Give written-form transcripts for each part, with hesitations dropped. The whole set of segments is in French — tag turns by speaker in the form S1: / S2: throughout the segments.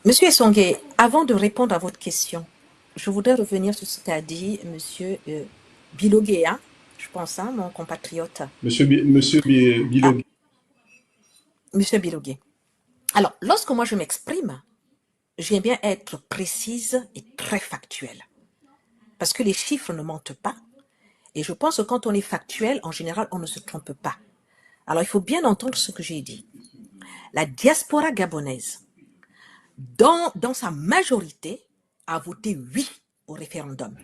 S1: Monsieur Essongué, avant de répondre à votre question, je voudrais revenir sur ce qu'a dit Monsieur Bilogué, hein, je pense, hein, mon compatriote.
S2: Biloguet.
S1: Monsieur Bilogué. Alors, lorsque moi je m'exprime, j'aime bien être précise et très factuelle. Parce que les chiffres ne mentent pas. Et je pense que quand on est factuel, en général, on ne se trompe pas. Alors, il faut bien entendre ce que j'ai dit. La diaspora gabonaise, dans sa majorité, a voté oui au référendum.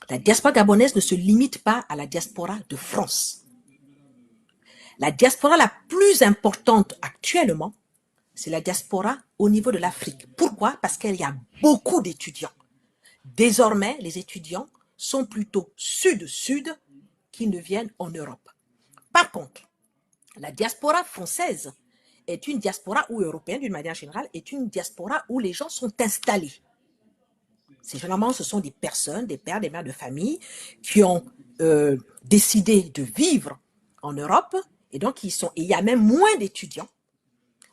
S1: La diaspora gabonaise ne se limite pas à la diaspora de France. La diaspora la plus importante actuellement, c'est la diaspora au niveau de l'Afrique. Pourquoi? Parce qu'il y a beaucoup d'étudiants. Désormais, les étudiants sont plutôt sud-sud qu'ils ne viennent en Europe. Par contre, la diaspora française est une diaspora, ou européenne d'une manière générale, est une diaspora où les gens sont installés. Généralement, ce sont des personnes, des pères, des mères de famille qui ont décidé de vivre en Europe et donc il y a même moins d'étudiants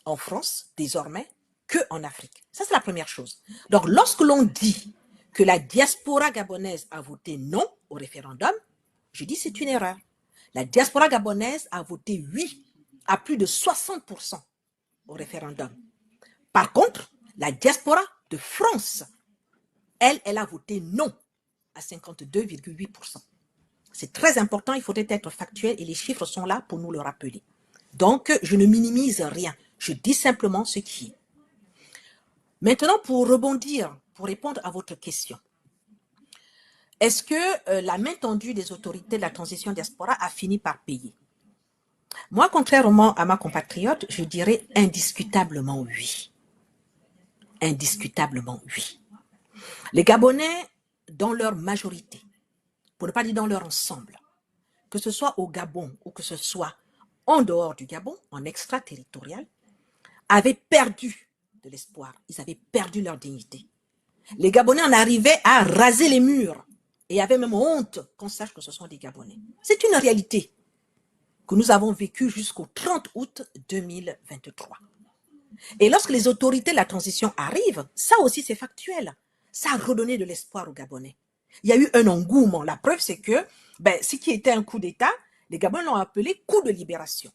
S1: en France désormais qu'en Afrique. Ça, c'est la première chose. Donc, lorsque l'on dit que la diaspora gabonaise a voté non au référendum, je dis c'est une erreur. La diaspora gabonaise a voté oui à plus de 60% au référendum. Par contre, la diaspora de France, elle a voté non à 52,8%. C'est très important, il faudrait être factuel et les chiffres sont là pour nous le rappeler. Donc, je ne minimise rien, je dis simplement ce qui est. Maintenant, pour rebondir, pour répondre à votre question, est-ce que la main tendue des autorités de la transition diaspora a fini par payer? Moi, contrairement à ma compatriote, je dirais indiscutablement oui. Indiscutablement oui. Les Gabonais, dans leur majorité, pour ne pas dire dans leur ensemble, que ce soit au Gabon ou que ce soit en dehors du Gabon, en extraterritorial, avaient perdu de l'espoir. Ils avaient perdu leur dignité. Les Gabonais en arrivaient à raser les murs et avaient même honte qu'on sache que ce sont des Gabonais. C'est une réalité que nous avons vécue jusqu'au 30 août 2023. Et lorsque les autorités de la transition arrivent, ça aussi c'est factuel. Ça a redonné de l'espoir aux Gabonais. Il y a eu un engouement. La preuve, c'est que ce qui était un coup d'État, les Gabonais l'ont appelé coup de libération.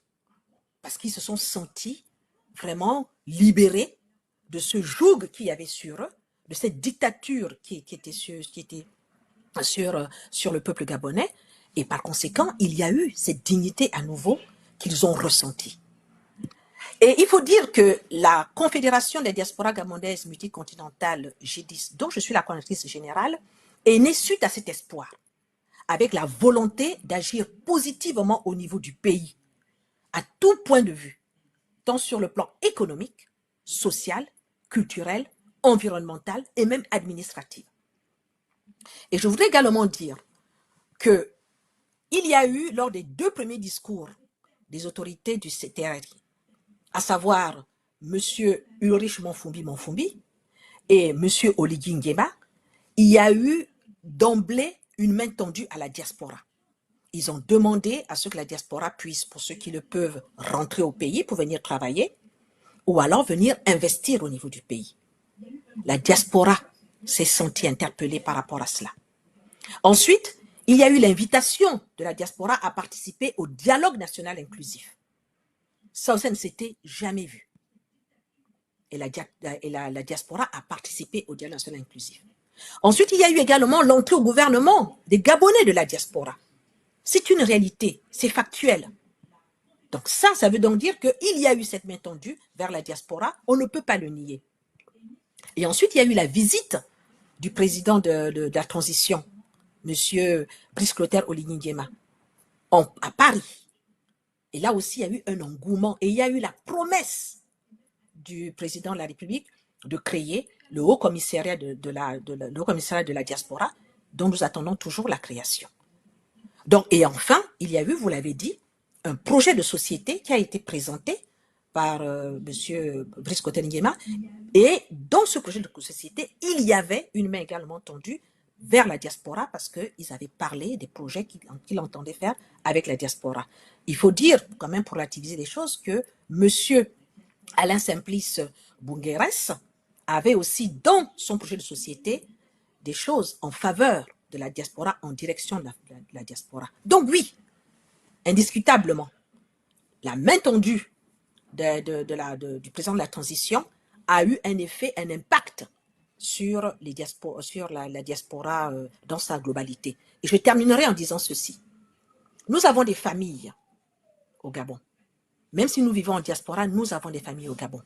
S1: Parce qu'ils se sont sentis vraiment libérés de ce joug qu'il y avait sur eux, de cette dictature qui était sur le peuple gabonais. Et par conséquent, il y a eu cette dignité à nouveau qu'ils ont ressentie. Et il faut dire que la Confédération des diasporas gabonaises multicontinentales, G10, dont je suis la coordinatrice générale, est née suite à cet espoir, avec la volonté d'agir positivement au niveau du pays, à tout point de vue, tant sur le plan économique, social, culturel, environnemental et même administratif. Et je voudrais également dire qu'il y a eu, lors des 2 premiers discours des autorités du CTRI, à savoir M. Ulrich Monfumbi et M. Oligui Nguema, il y a eu d'emblée une main tendue à la diaspora. Ils ont demandé à ce que la diaspora puisse, pour ceux qui le peuvent, rentrer au pays pour venir travailler ou alors venir investir au niveau du pays. La diaspora s'est sentie interpellée par rapport à cela. Ensuite, il y a eu l'invitation de la diaspora à participer au dialogue national inclusif. Ça ne s'était jamais vu. Et la diaspora a participé au dialogue national inclusif. Ensuite, il y a eu également l'entrée au gouvernement des Gabonais de la diaspora. C'est une réalité, c'est factuel. Donc ça veut donc dire qu'il y a eu cette main tendue vers la diaspora, on ne peut pas le nier. Et ensuite, il y a eu la visite du président de la transition, M. Brice Clotaire Oligui Nguema, à Paris. Et là aussi, il y a eu un engouement et il y a eu la promesse du président de la République de créer le Haut Commissariat de la diaspora, dont nous attendons toujours la création. Donc, et enfin, il y a eu, vous l'avez dit, un projet de société qui a été présenté par M. Brice Clotaire Nguema. Et dans ce projet de société, il y avait une main également tendue vers la diaspora parce qu'ils avaient parlé des projets qu'ils entendaient faire avec la diaspora. Il faut dire, quand même pour relativiser les choses, que M. Alain Simplice Bungueres avait aussi dans son projet de société des choses en faveur de la diaspora, en direction de la diaspora. Donc oui, indiscutablement, la main tendue du président de la transition a eu un effet, un impact sur la diaspora dans sa globalité. Et je terminerai en disant ceci. Nous avons des familles au Gabon. Même si nous vivons en diaspora, nous avons des familles au Gabon.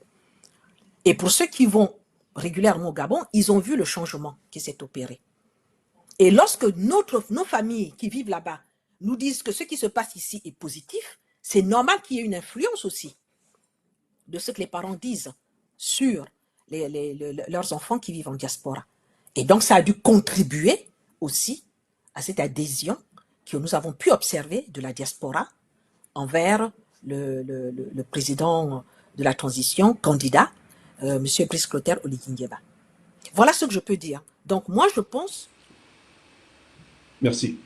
S1: Et pour ceux qui vont régulièrement au Gabon, ils ont vu le changement qui s'est opéré. Et lorsque nos familles qui vivent là-bas nous disent que ce qui se passe ici est positif, c'est normal qu'il y ait une influence aussi de ce que les parents disent sur leurs enfants qui vivent en diaspora. Et donc, ça a dû contribuer aussi à cette adhésion que nous avons pu observer de la diaspora envers le président de la transition, candidat, M. Brice Clotaire Oligui Nguema. Voilà ce que je peux dire. Donc, moi, je pense...
S2: Merci.